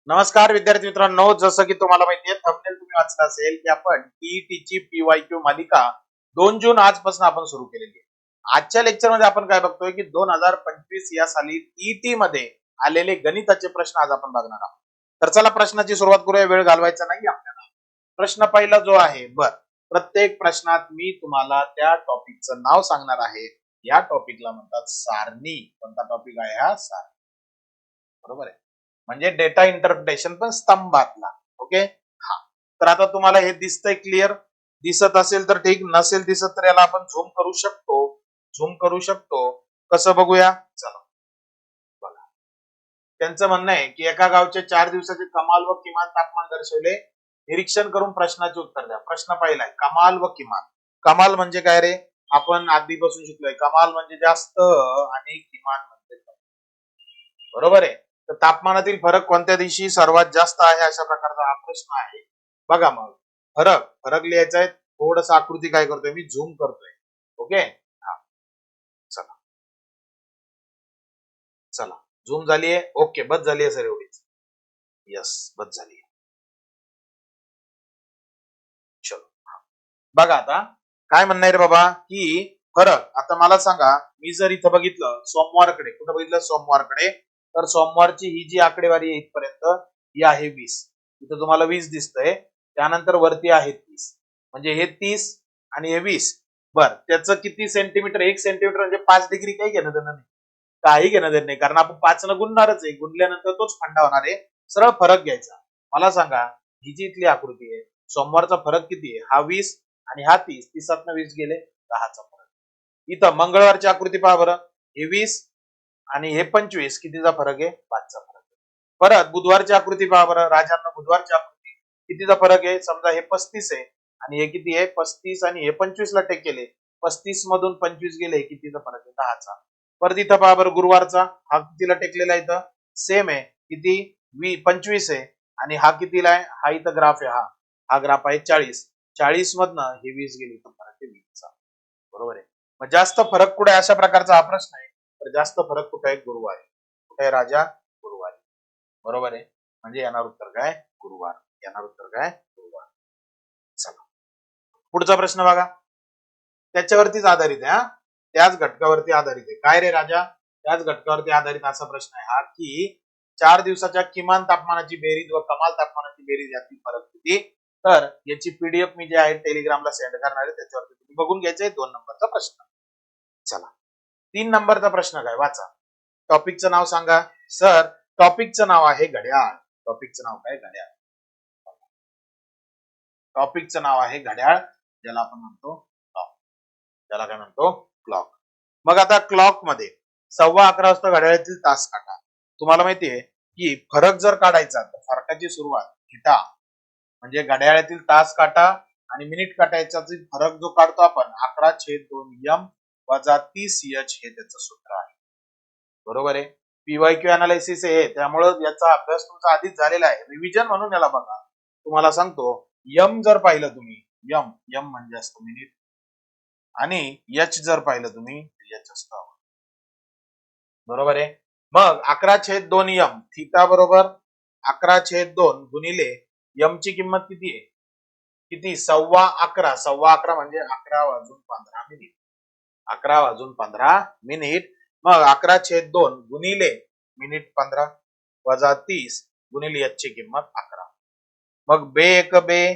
नमस्कार विद्यार्थी मित्रांनो, जसं की तुम्हाला माहिती आहे थंबनेल तुम्ही वाचलं असेल की आपण टीईटीची पीवायक्यू मालिका 2 जून आजपासून आपण सुरू केलेली आहे. आजच्या लेक्चर मध्ये आपण काय बघतोय की 2025 या साली टीईटी मध्ये आलेले गणिताचे प्रश्न आज आपण बघणार आहोत. तर चला प्रश्नाची सुरुवात करूया, वेळ घालवायचा नाही आपल्याला. प्रश्न पहिला जो आहे, प्रत्येक प्रश्नात मी तुम्हाला त्या टॉपिकचं नाव सांगणार आहे. या टॉपिकला म्हणतात सारणी. कोणता टॉपिक आहे हा? सारणी. बरोबर आहे. म्हणजे डेटा इंटरप्रिटेशन पण स्तंभातला. ओके. हा, तर आता तुम्हाला हे दिसतंय क्लिअर? दिसत असेल तर ठीक, नसेल दिसत तर याला आपण झूम करू शकतो. कसं बघूया? चला बघा. त्यांचं म्हणणं आहे की एका गावचे 4 दिवसाचे कमाल व किमान तापमान दर्शवले, निरीक्षण करून प्रश्नाचे उत्तर द्या. प्रश्न पहिला आहे कमाल व किमान. कमाल म्हणजे काय रे? आपण आधीपासून शिकलोय, कमाल म्हणजे जास्त आणि किमान म्हणजे कमी. बरोबर आहे. तर तापमानातील फरक कोणत्या दिवशी सर्वात जास्त आहे, अशा प्रकारचा हा प्रश्न आहे. बघा मग फरक लिहायचा आहे. थोडस आकृती काय करतोय मी, झूम करतोय. ओके. हा, चला चला झूम झालीये. ओके, बस झालीये सर एवढीच. यस, बस झालीये. चलो बघा आता काय म्हणणं आहे रे बाबा की फरक. आता मला सांगा, मी जर इथं बघितलं सोमवारकडे, कुठं बघितलं? सोमवारकडे. तर सोमवारची ही जी आकडेवारी आहे इथपर्यंत, ही आहे 20. इथं तुम्हाला 20 दिसतंय. त्यानंतर वरती आहे 30. म्हणजे हे 30 आणि हे 20. बर, त्याचं किती सेंटीमीटर? 1 सेंटीमीटर म्हणजे 5 डिग्री. काही घेणं देणं नाही, काही घेणं देणं नाही, कारण आपण 5 न गुणणारच आहे. गुणल्यानंतर तोच फंडा होणार आहे. सरळ फरक घ्यायचा. मला सांगा, ही जी इथली आकृती आहे, सोमवारचा फरक किती आहे? हा 20 आणि हा 30. 30 20 गेले, 10चा फरक. इथं मंगळवारची आकृती पहा बरं. हे 20 आणि हे 25. कितीचा फरक आहे? 5चा फरक आहे. परत बुधवारची आकृती पहा बरं राजांना. बुधवारची आकृती कितीचा फरक आहे? समजा हे 35 आहे आणि हे किती आहे? 35 आणि हे 25 ला टेक केले. 35 मधून 25 गेले, कितीचा फरक आहे? 10चा. परत इथं पहा बरं गुरुवारचा. हा कितीला टेकलेला आहे? इथं सेम आहे. किती? 25 आहे आणि हा कितीला आहे? हा इथं ग्राफ आहे. हा ग्राफ आहे 40. 40 मधनं हे 20 गेले, इथं फरक आहे 20चा. बरोबर आहे. मग जास्त फरक कुठे आहे, अशा प्रकारचा हा प्रश्न आहे. तर जास्त फरक कुठे आहे? गुरुवारी. कुठे आहे राजा? गुरुवारी. बरोबर आहे. म्हणजे येणार उत्तर काय? गुरुवार. येणार उत्तर काय? गुरुवार. चला पुढचा प्रश्न बघा. त्याच्यावरतीच आधारित आहे. त्याच घटकावरती आधारित आहे. काय रे राजा? त्याच घटकावरती आधारित असा प्रश्न आहे हा की 4 दिवसाच्या किमान तापमानाची बेरीज व कमाल तापमानाची बेरीज यातील फरक किती? तर याची पीडीएफ मी जे आहे टेलिग्रामला सेंड करणार आहे, त्याच्यावरती तुम्ही बघून घ्यायचंय. 2 नंबरचा प्रश्न. चला 3 नंबरचा प्रश्न काय, वाचा. टॉपिकचं नाव सांगा. सर टॉपिकचं नाव आहे घड्याळ. टॉपिकचं नाव काय? घड्याळ. टॉपिकचं नाव आहे घड्याळ, ज्याला आपण म्हणतो क्लॉक. ज्याला काय म्हणतो? क्लॉक. मग आता क्लॉक मध्ये 11:15 वाजता घड्याळातील तास काढा. तुम्हाला माहितीये की फरक जर काढायचा तर फरकाची सुरुवात थिटा म्हणजे घड्याळातील तास काटा आणि मिनिट काटायचा फरक जो काढतो आपण 11/2 m वजा 30h हे त्याचं सूत्र आहे. बरोबर आहे. पीवायक्यू अनालिसिस आहे, त्यामुळे याचा अभ्यास तुमचा आधीच झालेला आहे. रिव्हिजन म्हणून याला बघा. तुम्हाला सांगतो, यम जर पाहिलं तुम्ही, यम यम म्हणजे असतं मिनिट, आणि एच जर पाहिलं तुम्ही, एच असतं. बरोबर आहे. मग 11/2 m थिटा बरोबर 11/2 गुणिले यम ची किंमत किती आहे? किती? 11:15. 11:15 म्हणजे 11:15 मिनिट. 11:15 मिनिट. मग 11/2 गुणिले मिनिट 15 वजा 30 गुणिले याची किंमत 11. मग बे एक बे,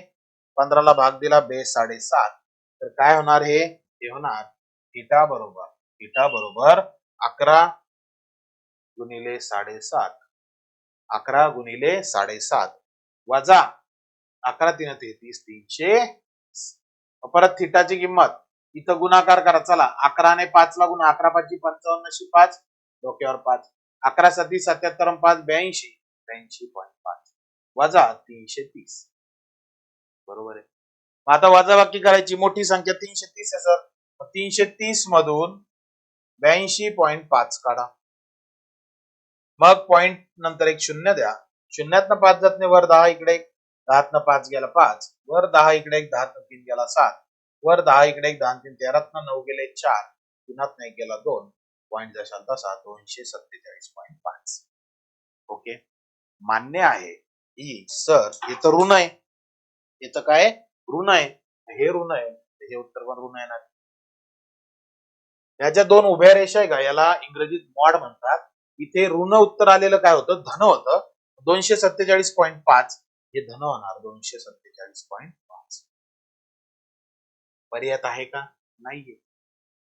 15 ला भाग दिला, बे 7.5. तर काय होणार? हे होणार थिटा बरोबर 11 गुणिले 7.5. 11 गुणिले 7.5 वजा 11 3 33 300. परत थिटाची किंमत इथं गुणाकार करा. चला 11 ने 5 ला गुणा. 11 5 55 5 डोक्यावर 5. 11 7 77 5 82 82.5 वजा 330. बरोबर आहे. आता वजाबाकी करायची. मोठी संख्या 330 आहे सर. 330 मधून 82.5 काढा. मग पॉइंट नंतर एक शून्य द्या. शून्यातनं 5 जात नाही, वर 10 इकडे 10 5 गेला 5, वर 10 इकडे 10 3 गेला 7, वर 10 इकडे 10 3 13 9 गेले 4, 3 1 गेला 2, पॉइंट जशाल तसा 247.5. ओके, मान्य आहे सर इथं ऋण आहे, इथं काय ऋण आहे, हे ऋण आहे, हे उत्तर पण ऋण येणार. या ज्या दोन उभ्या रेषा आहे का याला इंग्रजीत मॉड म्हणतात. इथे ऋण उत्तर आलेलं काय होतं, धन होतं. 247.5 हे धन होणार 247.5. पर्याय आहे का, नाहीये.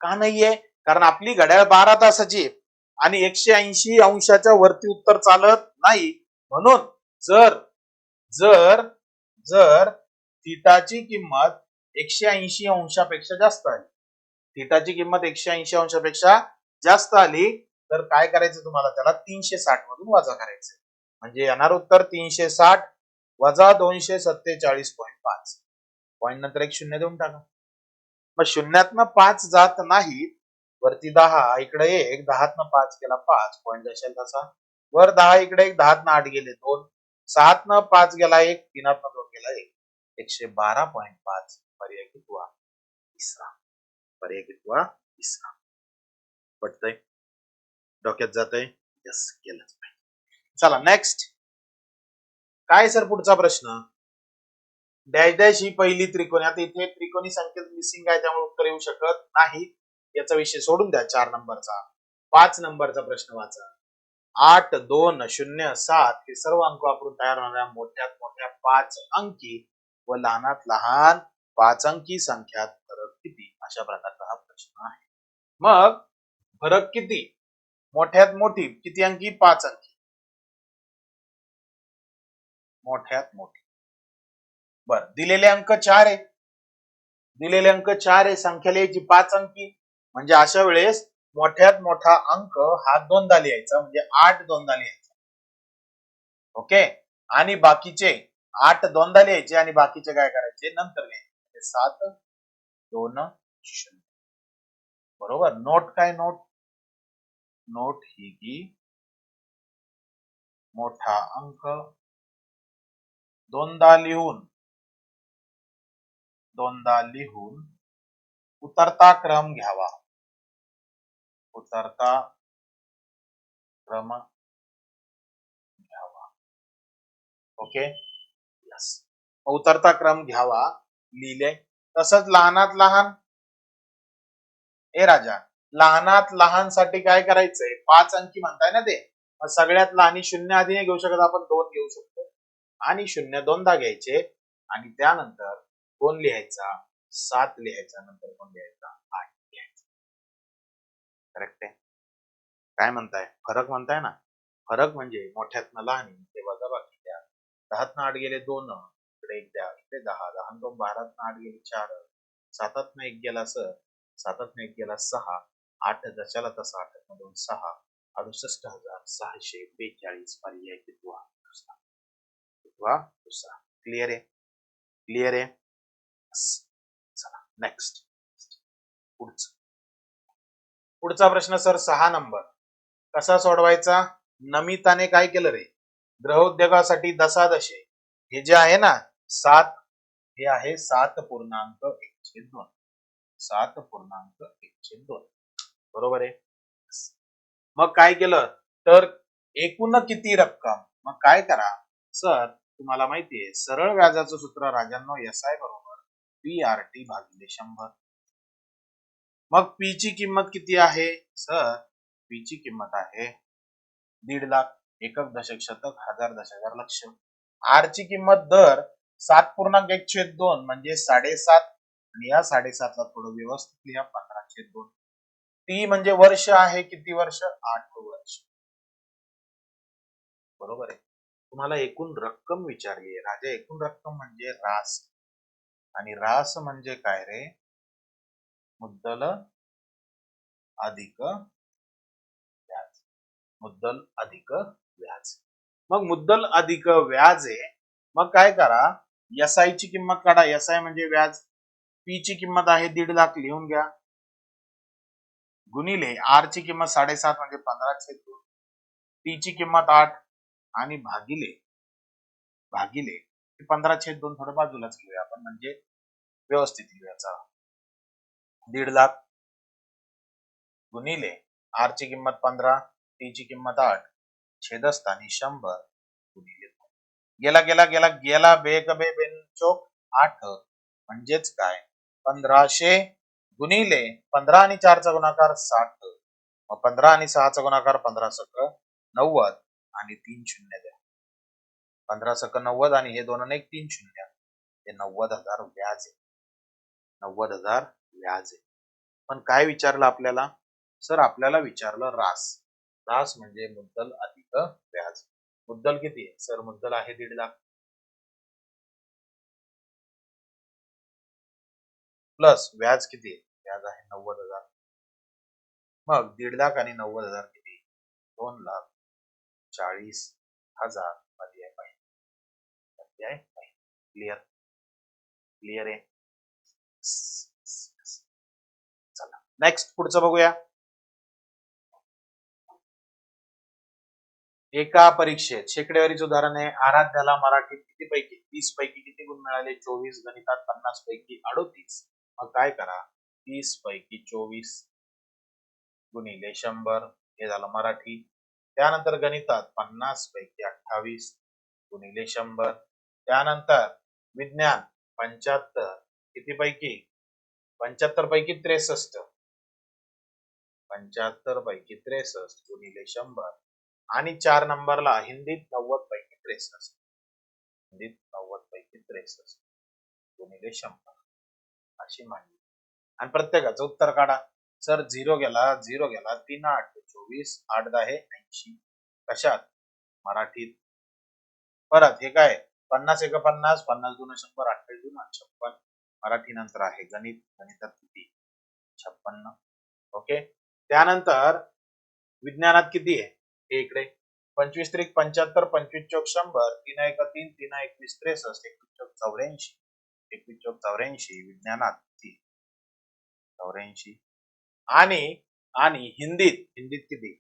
का नाहीये, कारण आपली घड्याळ 12 तासाची आहे आणि 180 अंशाच्या वरती उत्तर चालत नाही. म्हणून जर जर जर थिटाची किंमत 180 अंशापेक्षा जास्त आली, थिटाची किंमत 180 अंशापेक्षा जास्त आली तर काय करायचं तुम्हाला, त्याला 360 मधून वजा करायचं. म्हणजे येणार उत्तर 360 वजा 247.5. पॉईंट नंतर एक शून्य देऊन टाका. मग शून्यातनं 5 जात नाही, वरती 10 इकडे 1, 10तनं 5 गेला 5 पॉईंट जाशील तसा, वर 10 इकडे 1, 10तनं 8 गेले 2, 7तनं 5 गेला 1, 3तनं 2 गेला 1, 112.5. पर्याय कितवा, तिसरा. पर्याय कितवा, तिसरा. पटतंय, डोक्यात जातंय, यस केलंच पाहिजे. चला नेक्स्ट. काय सर पुढचा प्रश्न, डॅश डॅश ही पहिली त्रिकोणी. आता इथे त्रिकोणी संकेत मिसिंग आहे त्यामुळे उत्तर येऊ शकत नाही, याचा विषय सोडून द्या. 4 नंबरचा. 5 नंबरचा प्रश्न वाचा. 8, 2, 0, 7 हे सर्व अंक वापरून तयार होणाऱ्या मोठ्यात मोठ्या 5 अंकी व लहानात लहान 5 अंकी संख्यात फरक किती, अशा प्रकारचा हा प्रश्न आहे. मग फरक किती, मोठ्यात मोठी किती अंकी, 5 अंकी, मोठ्यात मोठी. बर, दिलेले अंक 4 आहे, दिलेले अंक 4 आहे, संख्या लिहायची 5 अंकी. म्हणजे अशा वेळेस मोठ्यात मोठा अंक हा दोनदा लिहायचा, म्हणजे 8 दोनदा लिहायचा. ओके, आणि बाकीचे 8 दोनदा लिहायचे आणि बाकीचे काय करायचे, नंतर लिहायचे. 7, 2, 0. बरोबर. नोट काय, नोट नोट ही की मोठा अंक दोनदा लिहून उतरता क्रम घ्यावा, उतरता क्रम घ्यावा. Okay, yes. उतरता क्रम घ्यावा लिहिले. तसंच लहानात लहान, ए राजा, लहानात लहान साठी काय करायचंय, 5 अंकी म्हणताय ना ते, मग सगळ्यात लहानी शून्य आधी नाही घेऊ शकत आपण, 2 घेऊ शकतो आणि शून्य दोनदा घ्यायचे आणि त्यानंतर 2 लिहायचा, 7 लिहायचा, नंतर 2 लिहायचा, 8 लिहायचा. करेक्ट आहे. काय म्हणताय, फरक म्हणताय ना, फरक म्हणजे मोठ्यातनं लहान ते वजा बाकी द्या. 10तनं 8 गेले 2, इकडे 1 द्या, इकडे 10, 10 2 12तनं 8 गेले 4, 7तनं 1 गेला सर, 7तनं 1 गेला 6, 8 जशाला तसा 8तनं 2 6, 68,642. पर्याय कितवा, दुसरा. कितवा, दुसरा. क्लिअर आहे, क्लिअर आहे. चला नेक्स्ट. पुढचा प्रश्न सर 6 नंबर. कसा सोडवायचा, नमिताने काय केलं रे, गृहोद्योगासाठी दशादशे हे जे आहे ना 7, हे आहे 7.1/2, 7.1/2. बरोबर आहे. मग काय केलं तर एकूण किती रक्कम, मग काय करा सर, तुम्हाला माहितीये सरळ व्याजाचं सूत्र राजांनो, SI बरोबर PRT भागिले 100. मग पी ची किंमत किती आहे सर, पी ची किंमत आहे 1.5 लाख, एकक दशक शतक हजार दशक लक्ष. आर ची किंमत दर 7.1/2 म्हणजे 7.5, आणि या 7.5 ला थोडं व्यवस्थित लिहा, 15/2. टी म्हणजे वर्ष आहे, किती वर्ष, 8 वर्ष. बरोबर आहे. तुम्हाला एकूण रक्कम विचारली आहे राजा, एकूण रक्कम म्हणजे रास, आणि रास म्हणजे काय रे, मुद्दल अधिक व्याज, मुद्दल अधिक व्याज. मग मुद्दल अधिक व्याज आहे, मग काय करा, SI ची किंमत काढा, SI म्हणजे व्याज, पी ची किंमत आहे 1.5 लाख लिहून घ्या, गुणिले आर ची किंमत 7.5 म्हणजे 15/2, टी ची किंमत 8 आणि भागिले 15/2 थोडं बाजूलाच घेऊया आपण, म्हणजे व्यवस्थित लिहूया. 1.5 लाख गुणिले आर ची किंमत 15, टी ची किंमत 8, छेदस्थानी 100 गुणिले 2. गेला गेला गेला गेला बेग बे बेनचोक 8 म्हणजेच काय 1500 गुणिले 15 आणि 4 चा गुणाकार 60 मग 15 आणि 6 चा गुणाकार 15 सक 90 आणि 3 शून्य द्या 15 सक 90 आणि हे 2 आणि 1 3 शून्य हे 90,000 व्याज आहे 90,000 व्याज आहे. पण काय विचारलं आपल्याला सर आपल्याला विचारलं रास रास म्हणजे मुद्दल अधिक व्याज मुद्दल किती आहे सर मुद्दल आहे 1.5 लाख प्लस व्याज किती आहे व्याज आहे 90,000 मग 1.5 लाख आणि 90,000 किती 2,40,000 मध्ये पाहिजे क्लिअर क्लिअर आहे चला नेक्स्ट पुढचं बघूया एका परीक्षेत शेकडेवारीच उदाहरण आहे आराध्याला मराठीत किती पैकी 30 पैकी किती गुण मिळाले 24 गणितात 50 पैकी 38 मग काय करा 30 पैकी 24 गुणिले 100 हे झालं मराठी त्यानंतर गणितात 50 पैकी 28 गुणिले 100 त्यानंतर विज्ञान 75 किती पैकी 75 पैकी 63 75 पैकी 63 गुणिले 100 आणि 4 नंबरला हिंदीत 90 पैकी 63 हिंदीत 90 पैकी 63 गुणिले 100 अशी मांडली आणि प्रत्येकाचं उत्तर काढा सर 0 गेला 3 8 24 8 10 80 कशात मराठीत परत हे काय 50 1 50 50 2 100 28 2 56 मराठी नंतर आहे गणित गणितात किती 56 ओके त्यानंतर विज्ञानात किती आहे हे इकडे 25 त्रिक 75 25 चौक 100 3 1 3 3 21 63 21 चौक 84 21 चौक 84 विज्ञानात 84 आणि आणि हिंदीत हिंदीत किती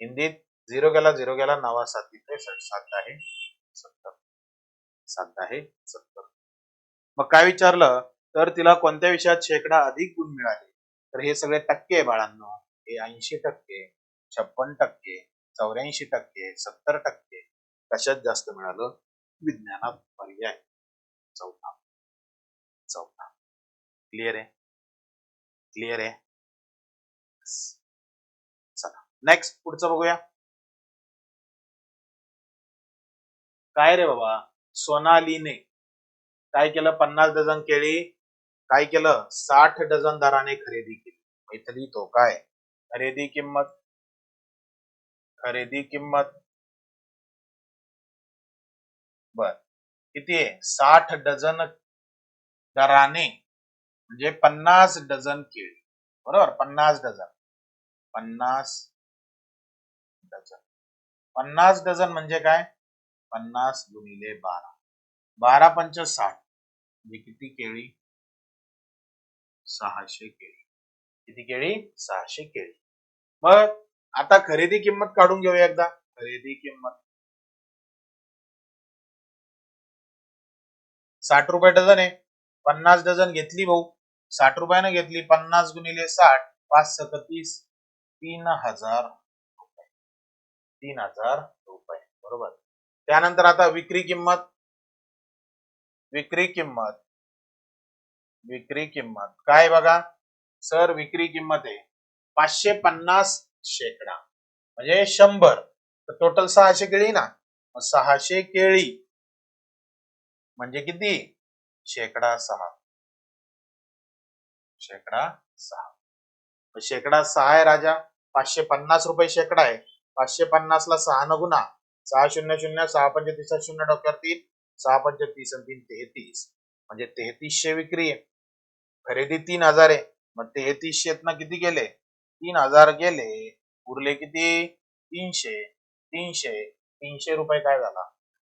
हिंदीत 0 गेला 0 गेला 9 7 7 आहे 70 7 आहे 70 मग काय विचारलं तर तिला कोणत्या विषयात शेकडा अधिक गुण मिळाले तर हे सगळे टक्के आहे बाळांनो हे 80% 56% 84% 70% कशात जास्त मिळालं विज्ञानात पर्याय चौथा क्लिअर आहे चला नेक्स्ट पुढचं बघूया काय रे बाबा सोनालीने काय केलं 50 डझन केळी काय केलं 60 डझन दराने खरेदी केली इथली तो काय खरेदी किंमत बर किती आहे 60 डझन दराने म्हणजे 50 डझन केळी बरोबर 50 डझन 50 डझन म्हणजे काय 50 गुणिले 12 12 पंच 60 म्हणजे किती केळी 600 केळी किती केळी 600 केळी मग आता खरेदी किंमत काढून घेऊया एकदा खरेदी किंमत 60 रुपये डझन आहे 50 डझन घेतली भाऊ 60 रुपयाने घेतली 50 गुणिले 60 5 सक 30 3,000 रुपये 3,000 रुपये बरोबर त्यानंतर आता विक्री किंमत काय बघा सर विक्री किंमत आहे 550 शेकडा म्हणजे 100 तर टोटल 600 केळी ना 600 केळी म्हणजे किती शेकडा 6 शेकडा 6 आहे राजा 550 रुपये शेकडा आहे 550 ला 6 न गुणा 6 0 0 6 5 30 0 डॉक्टर 3 6 5 30 3 33 म्हणजे 3300 विक्री आहे खरेदी 3000 आहे मग 3300 ना किती गेले 3000 गेले उरले किती 300 रुपये काय झाला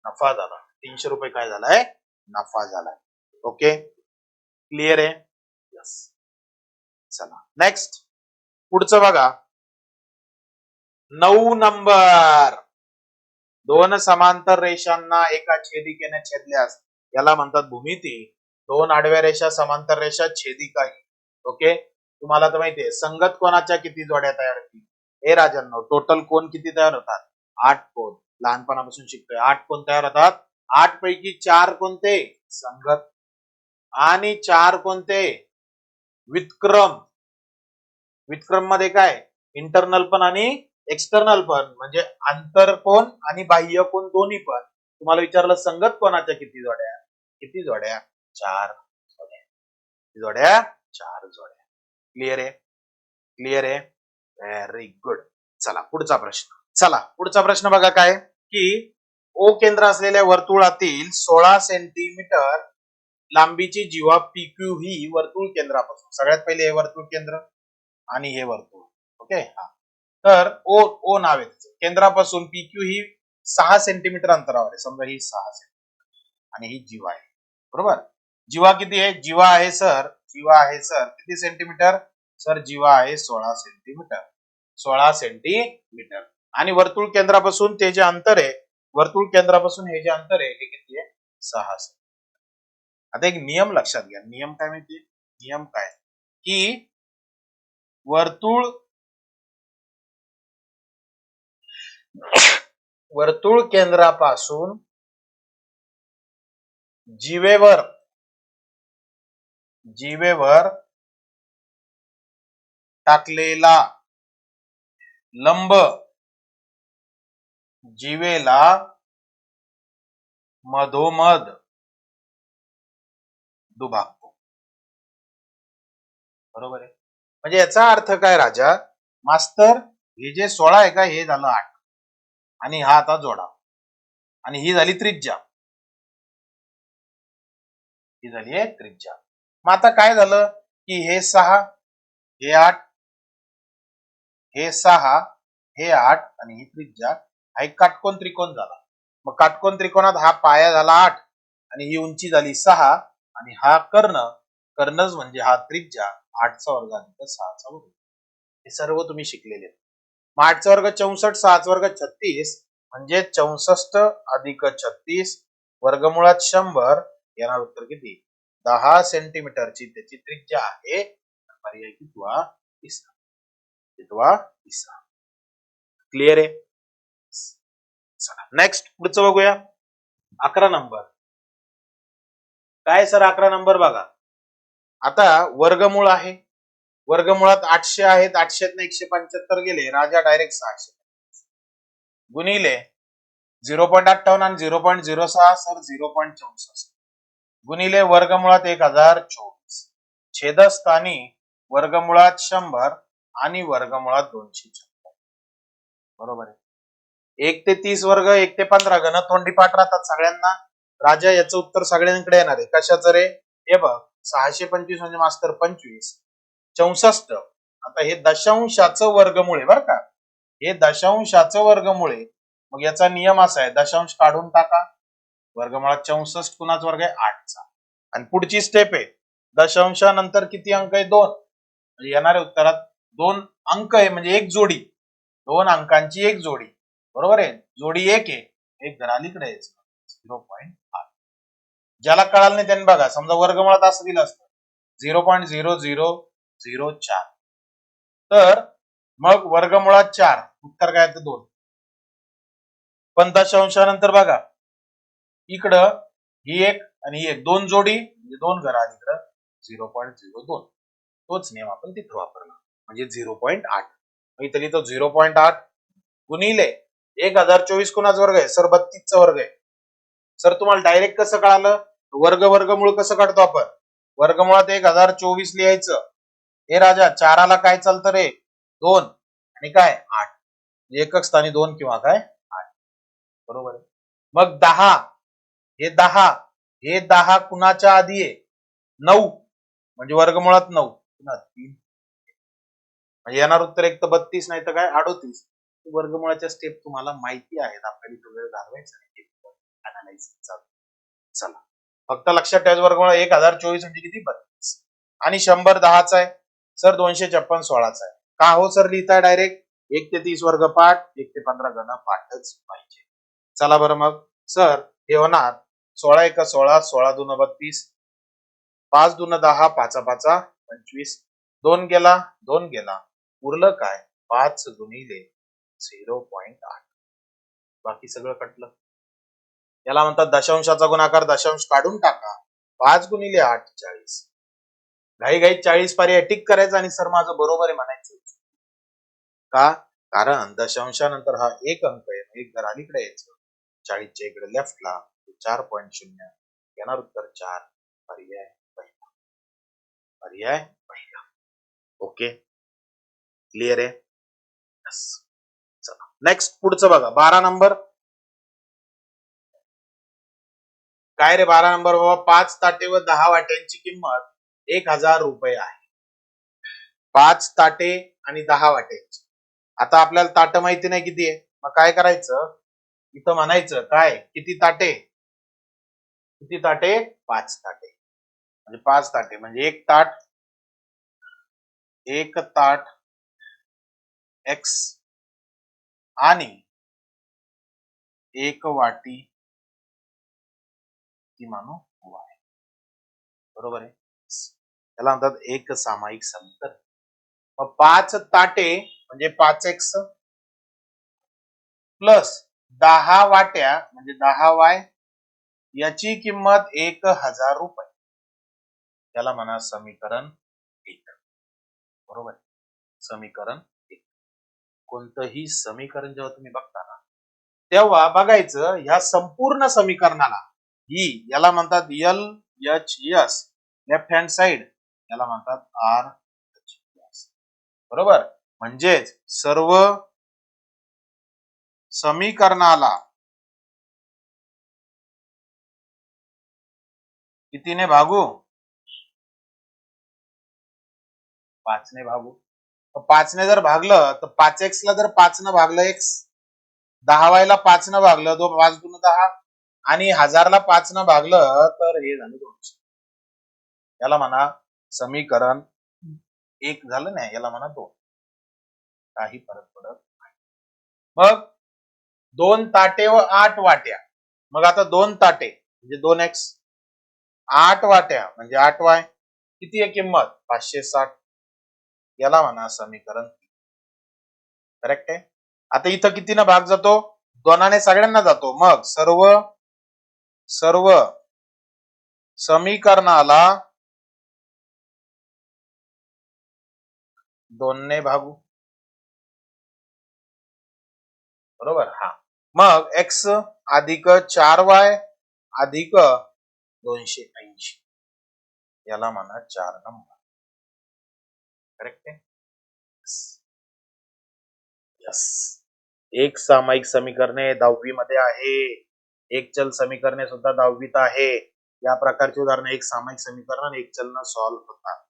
नफा झाला 300 रुपये काय झालाय नफा झालाय ओके क्लिअर आहे यस चला नेक्स्ट पुढचं बघा 9 नंबर दोन समांतर रेषांना एका छेदिकेने छेदल्यास याला म्हणतात भूमिती दोन आडव्या रेषा समांतर रेषा छेदिका ओके तुम्हाला तर माहितीये संगत कोणाच्या किती जोड्या तयार होतील हे राजांनो टोटल कोण किती तयार होतात 8 कोण लहानपणापासून शिकतोय. 8 कोण तयार होतात? 8 पैकी 4 कोणते? संगत. आणि 4 कोणते? व्युत्क्रम. व्युत्क्रम मध्ये काय? इंटरनल पण आणि एक्सटर्नल पण, म्हणजे आंतरकोन आणि बाह्य कोन दोन्ही पण. तुम्हाला विचारलं संगत कोणाच्या किती जोड्या? किती जोड्या? 4 जोड्या. किती जोड्या? 4 जोड्या. क्लिअर आहे? क्लिअर आहे? Very good. चला पुढचा प्रश्न. चला पुढचा प्रश्न बघा काय की ओ केंद्र असलेल्या वर्तुळातील 16 सेंटीमीटर लांबीची जीवा PQ ही वर्तुळ केंद्रापासून, सगळ्यात पहिले हे वर्तुळ केंद्र आणि हे वर्तुळ, ओके. तर ओ ओ नाव आहे त्याचं. केंद्रापासून PQ ही 6 सेंटीमीटर अंतरावर आहे. समजा ही 6 सेंटीमीटर आणि ही जीवा आहे, बरोबर. जीवा किती आहे? जीवा आहे सर, जीवा आहे सर किती सेंटीमीटर? सर जीवा आहे 16 सेंटीमीटर. 16 सेंटीमीटर. आणि वर्तुळ केंद्रापासून ते जे अंतर आहे, वर्तुळ केंद्रापासून हे जे अंतर आहे हे किती आहे? 6 सेंटीमीटर. आता एक नियम लक्षात घ्या. नियम काय माहिती? नियम काय की वर्तुळ केंद्रापासून जीवेवर टाकलेला लंब जीवेला मधोमध दुभागतो. बरोबर आहे. म्हणजे याचा अर्थ काय राजा? मास्तर हे जे 16 आहे का, हे झालं 8 आणि हा आता जोडा आणि ही झाली त्रिज्या. ही झाली आहे त्रिज्या. मग आता काय झालं की हे 6, हे 8, हे 6, हे 8 आणि ही त्रिज्या, हा एक काटकोन त्रिकोण झाला. मग काटकोन त्रिकोणात हा पाया झाला 8 आणि ही उंची झाली 6 आणि हा कर्णज म्हणजे हा त्रिज्या 8चा वर्ग अधिक 6चा वर्ग. हे सर्व तुम्ही शिकलेले. 8चा वर्ग 64, 6चा वर्ग 36 म्हणजे 64 अधिक 36 वर्गमुळात 100. येणार उत्तर किती? 10 सेंटीमीटरची त्याची त्रिज्या आहे. पर्याय कितवा? तिसरा. कितवा? तिसरा. क्लिअर आहे? चला नेक्स्ट पुढचं बघूया. 11 नंबर. काय सर 11 नंबर बघा. आता वर्गमूळ आहे. वर्गमुळात 800 आहेत. 800 175 गेले. राजा डायरेक्ट 600 गुणिले 0.58 आणि 0.06 सर 0.64 गुणिले वर्गमुळात 1024 छेदस्थानी वर्गमुळात 100 आणि वर्गमुळात 256. बरोबर आहे. 1 ते 30 वर्ग, 1 ते 15 घन तोंडी पाठ राहतात सगळ्यांना. राजा याचं उत्तर सगळ्यांकडे येणार आहे. कशाचं रे? हे बघ 625 म्हणजे मास्तर 25 64. आता हे दशांशाचं वर्गमूळ आहे बरं का. हे दशांशाचं वर्गमूळ आहे. मग याचा नियम असा आहे, दशांश काढून टाका. वर्गमुळात 64 कुणाचा वर्ग आहे? 8चा. आणि पुढची स्टेप आहे, दशांशानंतर किती अंक आहे? 2. म्हणजे येणाऱ्या उत्तरात 2 अंक आहे म्हणजे एक जोडी, 2 अंकांची एक जोडी. बरोबर आहे. जोडी 1 आहे, एक घर अलीकडे आहे 0.8. ज्याला कळालं नाही त्यांनी बघा, समजा वर्गमुळात असं दिलं असतं 0.0004 तर मग वर्गमुळात 4 उत्तर काय येतं? 2. पण दशांशानंतर बघा इकडं ही एक आणि ही एक, 2 जोडी म्हणजे 2 घर अलीकडं 0.02. तोच नियम आपण तिथे वापरला म्हणजे 0.8. इथं लिहितो 0.8 गुणिले 1024 कुणाचा वर्ग आहे? सर 32चा वर्ग आहे. सर तुम्हाला डायरेक्ट कसं कळालं? वर्गमूळ कसं काढतो आपण? वर्गमुळात 1024 लिहायचं. हे राजा 4ला काय चालतं रे? 2 आणि काय 8. एकक स्थानी 2 किंवा काय 8. बरोबर आहे. मग 10, हे 10, हे 10 कुणाच्या आधी आहे? 9 म्हणजे वर्गमुळात 9 पुन्हा 3 म्हणजे येणार उत्तर एक तर 32 नाही तर काय 38. वर्गमुळाच्या स्टेप तुम्हाला माहिती आहेत. आपल्याला तो वेळ घालवायचा नाही. चला फक्त लक्षात ठेवायचं वर्गमुळ 1024 म्हणजे किती? 32 आणि 100 10चा आहे. सर 256 16चा आहे. का हो सर लिहिताय डायरेक्ट? 1 ते 30 वर्ग पाठ, 1 ते 15 घन पाठच पाहिजे. चला बरं मग सर हे होणार 16 1 16 16 2 32 5 2 10 5 5 25 2 गेला 2 गेला उरलं काय? 5 गुणिले 0.8 बाकी सगळं कटलं. याला म्हणतात दशांशाचा गुणाकार. दशांश काढून टाका. 5 गुणिले 8 40. घाई घाई 40 पर्याय टिक करायचं आणि सर माझं बरोबर आहे म्हणायचं. का? कारण दशांशानंतर हा एक अंक आहे, एक घर अलीकडे यायचं. 40च्या इकडे लेफ्टला 4.0. येणार उत्तर 4. पर्याय पहिला. पर्याय पहिला. ओके, क्लिअर आहे. चला नेक्स्ट पुढचं बघा. 12 नंबर काय रे? 12 नंबर बाबा, 5 ताटे व 10 वाट्यांची किंमत 1000 रुपये आहे. 5 ताटे आणि 10 वाट्यांची. आता आपल्याला ताट माहिती नाही किती आहे, मग काय करायचं? इथं म्हणायचं काय? किती ताटे? किती ताटे? 5 ताटे. म्हणजे 5 ताटे म्हणजे एक ताट एक्स आणि एक वाटी ती मानू वाय. बरोबर आहे. त्याला म्हणतात एक सामायिक समीकरण. मग 5 ताटे म्हणजे 5x प्लस 10 वाट्या म्हणजे 10y, याची किंमत 1000 रुपये. त्याला म्हणा समीकरण 1. बरोबर. समीकरण 1. कोणतंही समीकरण जेव्हा तुम्ही बघता ना, तेव्हा बघायचं ह्या संपूर्ण समीकरणाला याला म्हणतात LHS लेफ्ट हँड साइड, याला म्हणतात RHS. बरोबर. म्हणजेच सर्व समीकरणाला कितीने भागू? 5 ने भागू. 5 ने जर भागलं तर 5x ला जर 5 न भागलं x, 10y ला 5 न भागलं 5 गुण 10 आणि 1000 ला 5 न भागलं तर हे झालं 200. याला म्हणा समीकरण 1 झालं नाही, याला म्हणा 2. काही फरक पडत नाही. मग 2 ताटे व 8 वाट्या. मग आता 2 ताटे म्हणजे 2x, 8 वाट्या म्हणजे 8y. किती आहे किंमत? 560. याला म्हणा समीकरण. करेक्ट आहे. आता इथं कितीनं भाग जातो? 2ने सगळ्यांना जातो. मग सर्व समीकरणाला 2 ने भागू. बरोबर. हा. मग x अधिक 4y अधिक 280. याला म्हणा 4 नंबर. करेक्ट आहे. यस. एक सामायिक समीकरणे 10वी मध्ये आहे. एक चल समीकरणे सुद्धा 10वीत आहे. या प्रकारची उदाहरणे एक सामायिक समीकरण आणि एक चलन सॉल्व्ह होतात.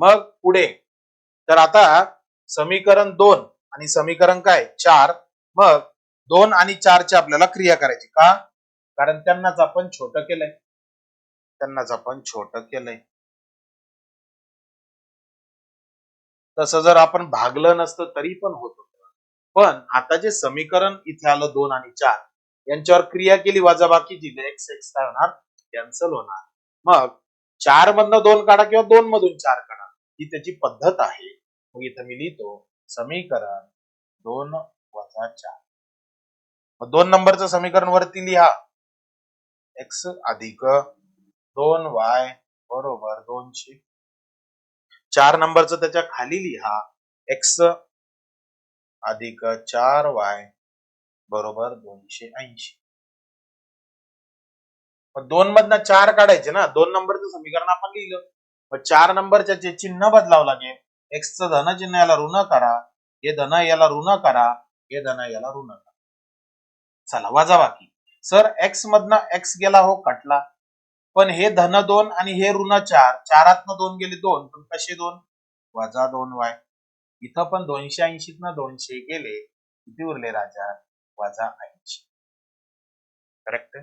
मग पुढे तर आता समीकरण 2 आणि समीकरण काय 4. मग 2 आणि 4 ची आपल्याला क्रिया करायची. का? कारण त्यांनाच आपण छोटं केलंय. तसं जर आपण भागलं नसतं तरी पण होत होतं. पण आता जे समीकरण इथे आलं 2 आणि 4, यांच्यावर क्रिया केली वजाबाकीची, x काय होणार? कॅन्सल होणार. मग 4 मधनं 2 काढा किंवा 2 मधून 4 काढा, ही त्याची पद्धत आहे. मग इथं मी लिहितो समीकरण 2 वजा 4. मग 2 नंबरचं समीकरण वरती लिहा. x अधिक 2y बरोबर 200. 4 नंबरचं त्याच्या खाली लिहा. x अधिक 4y बरोबर 280. मग 2 मधनं 4 काढायचे ना. 2 नंबरचं समीकरण आपण लिहिलं. मग 4 नंबरच्या जे चिन्ह बदलावं लागेल. x चं धन चिन्ह याला ऋण करा, हे धन याला ऋण करा, हे धन याला ऋण करा. चला वजाबाकी. सर x मधनं x गेला हो, कटला. पण हे धन 2 आणि हे ऋण 4. 4तनं 2 गेले 2, पण कसे 2? वजा 2y. इथं पण 280 200 गेले, किती उरले राजा? वजा 80. करेक्ट.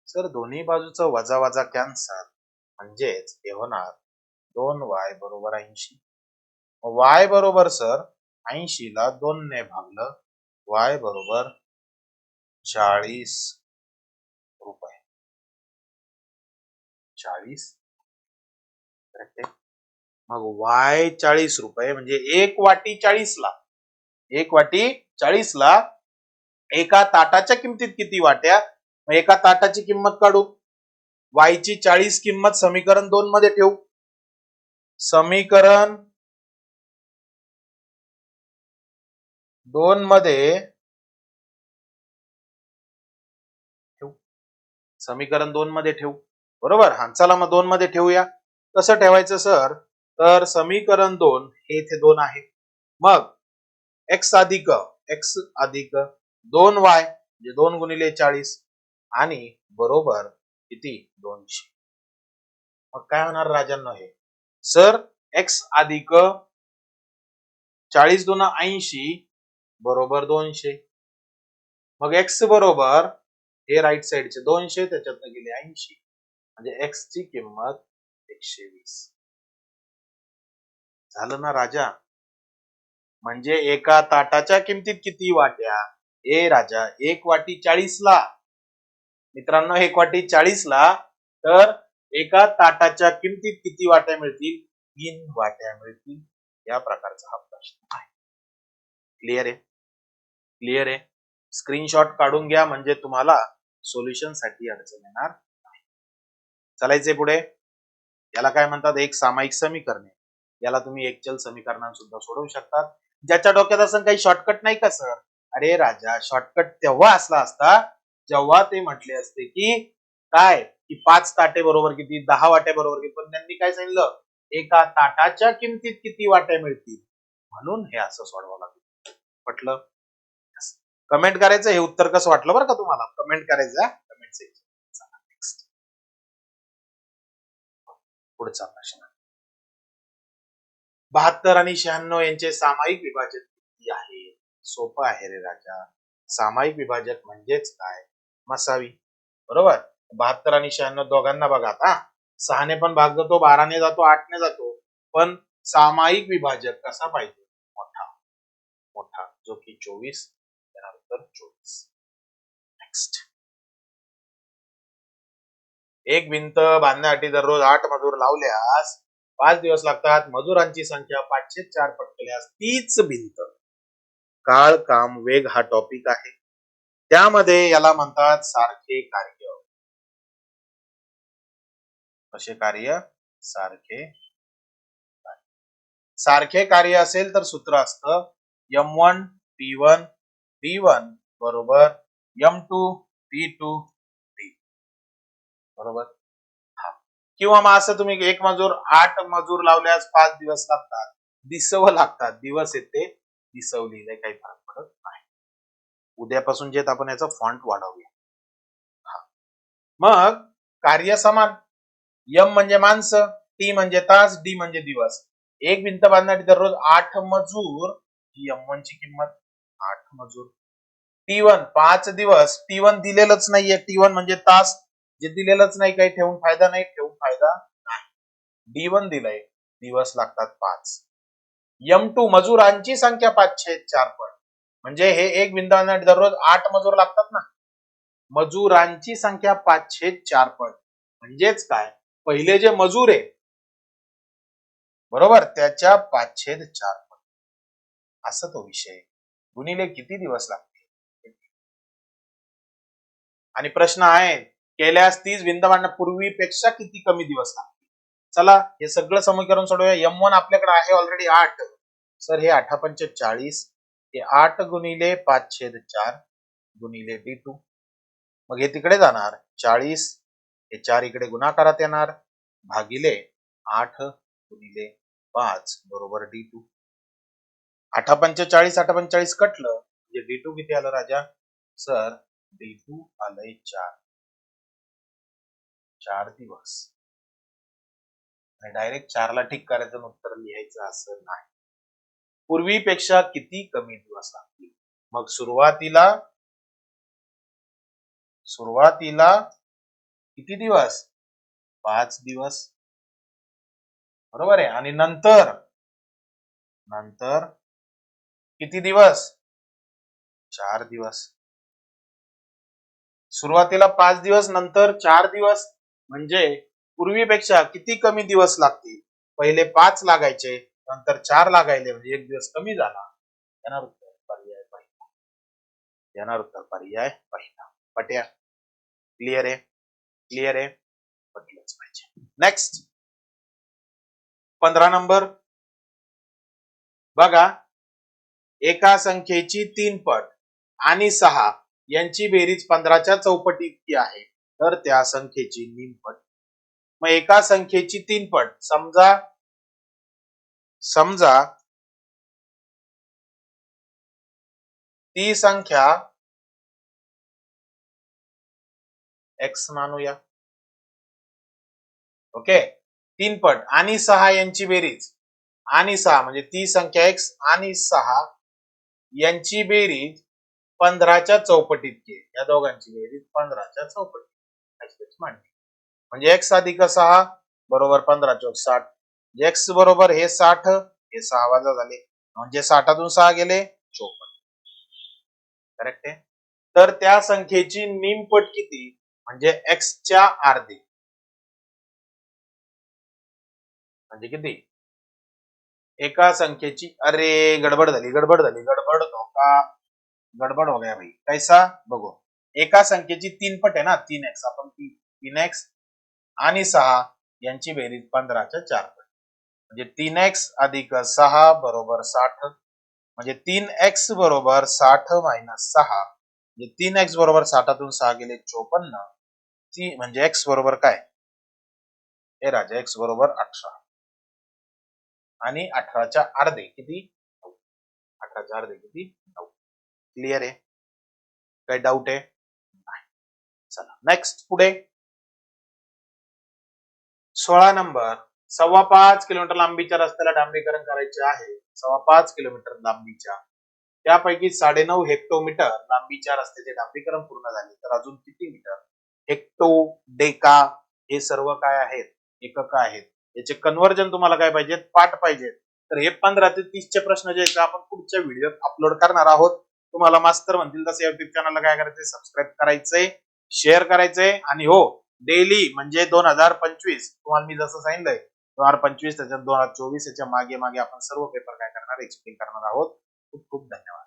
सर दोन्ही बाजूचं वजा वजा कॅन्सल, म्हणजेच हे होणार 2y बरोबर 80. y बरोबर सर 80 ला 2 ने भागलं, y बरोबर 40 रुपये. 40. करेक्ट. मग y 40 रुपये म्हणजे एक वाटी 40 ला एका ताटाच्या किमतीत किती वाट्या, मग एका ताटाची किंमत काढू. वायची 40 किंमत समीकरण 2 मध्ये ठेवू. समीकरण 2 मध्ये समीकरण 2 मध्ये ठेवू. बरोबर. हा चला मग 2 मध्ये ठेवूया. कसं ठेवायचं सर, तर समीकरण 2 हे इथे 2 आहे. मग x अधिक 2y म्हणजे 2 गुणिले 40 आणि बरोबर किती 200. मग काय होणार राजांनो हे, सर x अधिक 40 दुना 80 बरोबर 200. मग x बरोबर हे राईट साइडचे 200 त्याच्यातनं गेले 80 म्हणजे x ची किंमत 120. झालं ना राजा. म्हणजे एका ताटाच्या किमतीत किती वाट्या, ए राजा 1 वाटी 40 ला. मित्रांनो 1 वाटी 40 ला, तर एका ताटाच्या किमतीत किती वाट्या मिळतील, 3 वाट्या मिळतील. या प्रकारचा हा प्रश्न आहे. क्लिअर आहे, क्लिअर आहे. स्क्रीनशॉट काढून घ्या म्हणजे तुम्हाला सोल्युशन साठी अडचण येणार नाही. चालायचे पुढे. याला काय म्हणतात, एक सामायिक समीकरणे. याला तुम्ही एकचल समीकरणांसुद्धा सोडवू शकतात. ज्याच्या डोक्यात असं काही शॉर्टकट नाही का सर, अरे राजा शॉर्टकट तेव्हा असला असता जेव्हा ते म्हटले असते की काय, की 5 ताटे बरोबर किती, 10 वाट्या बरोबर किती. पण त्यांनी काय सांगितलं, एका ताटाच्या किमतीत किती वाट्या मिळतील, म्हणून हे असं सोडवावं लागलं. पटलं. कमेंट करायचं हे उत्तर कसं वाटलं बरं का तुम्हाला, कमेंट करायचं कमेंट सेक्शन. नेक्स्ट पुढचा प्रश्न. 72 आणि 96 यांचे सामायिक विभाजक किती आहे. सोपं आहे रे राजा. सामायिक विभाजक म्हणजेच काय, मसावी. बरोबर. 72 आणि 96 दोघांना बघा आता, 6 ने पण भाग जातो, 12 ने जातो, 8 ने जातो, पण सामायिक विभाजक कसा पाहिजे, मोठा मोठा, जो की 24. त्यानंतर 24. नेक्स्ट. एक भिंत बांधण्यासाठी दररोज 8 मजूर लावल्यास 5 दिवस लागतात. मजुरांची संख्या 504 पट केल्यास तीच भिंत. काळ काम वेग हा टॉपिक आहे. त्यामध्ये याला म्हणतात सारखे कार्य. कसे कार्य, सारखे कार्य. सारखे कार्य असेल तर सूत्र असतं M1 P1 D1 बरोबर M2 P2 D. बरोबर. किंवा मग असं तुम्ही एक मजूर 8 मजूर लावल्यास 5 दिवस लागतात. दिसवं लागतात, दिवस येते दिसव लिहिलंय, काही फरक पडत नाही. उद्यापासून जे आपण याचा फॉन्ट वाढवूया. मग कार्य समान. M म्हणजे माणसं, T म्हणजे तास, D म्हणजे दिवस. एक भिंत बांधण्यासाठी दररोज 8 मजूर, ही M1 ची किंमत 8 मजूर. T1 5 दिवस, T1 दिलेलंच नाहीये, T1 म्हणजे तास, जे दिलेलंच नाही काही ठेवून फायदा नाही, ठेवून फायदा नाही. D1 दिलंय, दिवस लागतात 5. M2 मजुरांची संख्या 504 पट, म्हणजे हे एक भिंत बांधण्यासाठी दररोज 8 मजूर लागतात ना, मजुरांची संख्या 504 पट. म्हणजेच काय, पहिले जे मजूर आहे बरोबर त्याच्या 504 पट, असं तो विषय. गुणिले किती दिवस लागतील. आणि प्रश्न आहे, केल्यास 30 भिंत बांधण्यापूर्वीपेक्षा किती कमी दिवस लागतील. चला हे सगळं समीकरण सोडवूया. M1 आपल्याकडे आहे ऑलरेडी 8. सर हे 8 पंच 40, हे 8 गुणिले 5/4 गुणिले D2. मग हे तिकडे जाणार 40, हे 4 इकडे गुणाकारात येणार, भागिले 8 गुणिले 5 बरोबर D2. 8 पंच 40, 8 पंच 40 कटलं, म्हणजे D2 किती आलं राजा, सर D2 आलंय 4 दिवस. डायरेक्ट 4 ला ठीक करायचं, उत्तर लिहायचं असं नाही. पूर्वीपेक्षा किती कमी दिवस लागतील. मग सुरुवातीला किती दिवस, 5 दिवस. बरोबर आहे. आणि नंतर किती दिवस, 4 दिवस. सुरुवातीला 5 दिवस, नंतर 4 दिवस, म्हणजे पूर्वीपेक्षा किती कमी दिवस लागतील. पहिले 5 लागायचे, नंतर 4 लागायले, म्हणजे 1 दिवस कमी झाला. येणार उत्तर पर्याय पहिला पट्या. क्लिअर आहे? क्लिअर आहे? पटलंच पाहिजे. नेक्स्ट 15 नंबर बघा, एका संख्येची 3 पट आणि 6 यांची बेरीज 15च्या चौपटी इतकी आहे, तर त्या संख्येची निमपट. मग एका संख्येची 3 पट, समजा ती संख्या x मानूया. ओके, 3 पट आणि 6 यांची बेरीज, आणि 6 म्हणजे ती संख्या x आणि 6 यांची बेरीज 15च्या चौपटी इतकी. या दोघांची बेरीज 15च्या चौपटी म्हणजे x अधिक 6 बरोबर 15 चौक 60. x बरोबर हे 60, हे 6 वजा झाले म्हणजे 60तून 6 गेले 54. करेक्ट आहे? तर त्या संख्येची निमपट किती, म्हणजे x च्या अर्धे. म्हणजे किती? एका संख्येची, अरे गडबड धोका, गडबड हो गया भाई. कैसा बघो, एका संख्येची 3 पट आहे ना, 3x, आपण 3x आणि 6 यांची बेरीज 15च्या 4 पट, म्हणजे 3x अधिक 6 बरोबर 60. म्हणजे 3x बरोबर 60 मायनस 6, म्हणजे 3x बरोबर 60तून 6 गेले 54. म्हणजे x बरोबर काय? हे राजा x बरोबर 18 आणि 18च्या अर्धे किती? 18च्या अर्धे किती? 9. क्लिअर आहे? काही डाऊट आहे? नाही. चला नेक्स्ट पुढे 16 नंबर, 5.25 किलोमीटर लांबीच्या रस्त्याला डांबरीकरण करायचे आहे. 5.25 किलोमीटर लांबीच्या, त्यापैकी 9.5 हेक्टोमीटर लांबीच्या रस्त्याचे डांबरीकरण पूर्ण झाले, तर अजून किती मीटर? हेक्टो, डेका हे सर्व काय आहेत? एकक आहेत. याचे कन्वर्जन तुम्हाला काय पाहिजे? पाठ पाहिजे. तर हे 15 ते 30 चे प्रश्न जे आहेत आपण पुढच्या व्हिडिओत अपलोड करणार आहोत. तुम्हाला मास्तर म्हणतील तसे युट्यूब चॅनलला काय करायचंय? सबस्क्राईब करायचंय, शेअर करायचंय, आणि हो, डेली म्हणजे 2025 तुम्हाला मी जसं सांगितलंय 2025 त्याच्यात 2024 याच्या मागे मागे आपण सर्व पेपर काय करणार? एक्सप्लेन करणार आहोत. खूप खूप धन्यवाद.